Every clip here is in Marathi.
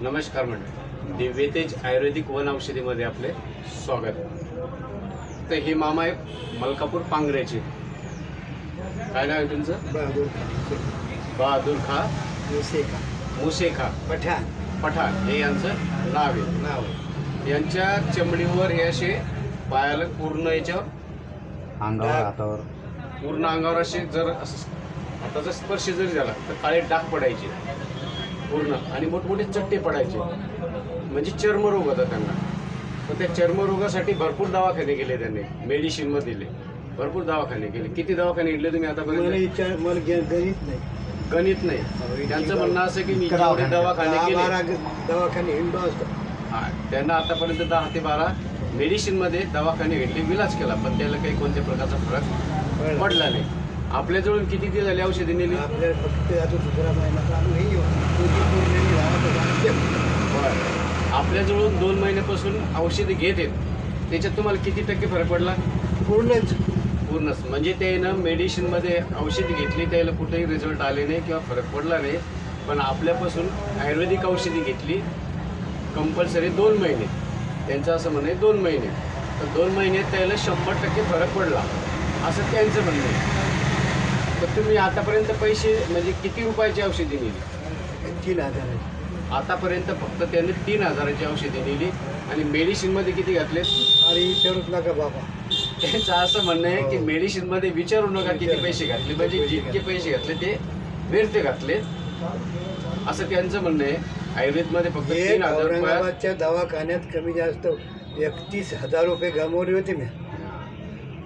नमस्कार मंडळी, दिव्यतेज आयुर्वेदिक वन औषधीमध्ये आपले स्वागत आहे। तर हे मामा आहे मलकापूर पांगऱ्याचे। काय नाव आहे तुमचं? बहादूर खा मुसेखा पठाण हे यांचं नाव आहे। यांच्या चमडीवर हे असे पायाला पूर्ण याच्यावर अंगावर पूर्ण अंगावर असे जर हाताचा स्पर्श जरी झाला तर काळे डाग पडायचे पूर्ण आणि मोठमोठे चट्टे पडायचे, म्हणजे चर्मरोग होता त्यांना। तर त्या चर्मरोगासाठी भरपूर दवाखाने केले त्यांनी, मेडिसिन मध्ये दिले, भरपूर दवाखाने केले। किती दवाखाने घेतले तुम्ही आतापर्यंत? गणित नाही। त्यांचं म्हणणं असं की मी जेवढे दवाखाने केले त्यांना आतापर्यंत 10 ते 12 मेडिसिन मध्ये दवाखाने घेतले, विलाज केला, पण त्याला काही कोणत्या प्रकारचा फरक पडला नाही। आपल्याजवळून किती दिवस झाले औषधी नेली? आपल्याजवळून 2 महिन्यापासून औषधी घेत आहेत, त्याच्यात तुम्हाला किती टक्के फरक पडला? पूर्णच। म्हणजे त्यानं मेडिसिन मध्ये औषधी घेतली, त्याला कुठेही रिझल्ट आले नाही किंवा फरक पडला नाही। पण आपल्यापासून आयुर्वेदिक औषधी घेतली कंपल्सरी 2 महिने, त्यांचं असं म्हणणं आहे 2 महिने, तर 2 महिन्यात त्याला 100% फरक पडला असं त्यांचं म्हणणं आहे। तर तुम्ही आतापर्यंत पैसे म्हणजे किती रुपयाची औषधी नेली? 3000। आतापर्यंत फक्त त्याने 3000ची औषधी नेली आणि मेडिसिन मध्ये किती घातले? अरे विचारूच नका बाबा। त्यांचं असं म्हणणं आहे की मेडिसिन मध्ये विचारू नका किती पैसे घातले, म्हणजे जितके पैसे घातले ते व्यर्थ घातले असं त्यांचं म्हणणं आहे। आयुर्वेद मध्ये फक्त 3000 रुपये। औरंगाबादच्या दवाखान्यात कमी जास्त 31,000 रुपये गमावले होते मी।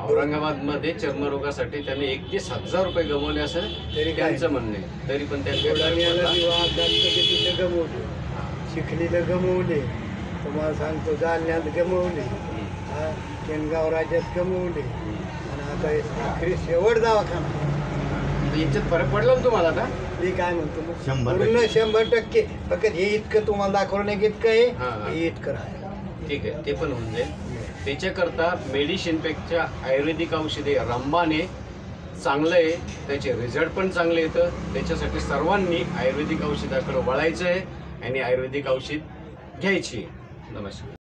औरंगाबाद मध्ये चर्मरोगासाठी त्यांनी 31,000 रुपये गमावले असं तरी त्यांचं म्हणणं आहे। तरी पण तिथे गमवले, चिखलीला गमवले, तुम्हाला सांगतो जालन्यात गमवले, केनगाव राज्यात गमवले, आणि आता आखरी शेवट दवाखाना। याच्यात फरक पडला ना तुम्हाला? आता मी काय म्हणतो, पूर्ण 100%। फक्त हे इतकं तुम्हाला दाखवलं नाही की इतकं हे इतकं आहे, ठीक आहे, ते पण होऊन जाईल। त्याच्याकरता मेडिसिनपेक्षा आयुर्वेदिक औषधे रामबाण चांगलं आहे, त्याचे रिझल्ट पण चांगले येतं। त्याच्यासाठी सर्वांनी आयुर्वेदिक औषधाकडे वळायचं आहे आणि आयुर्वेदिक औषध घ्यायची। नमस्कार।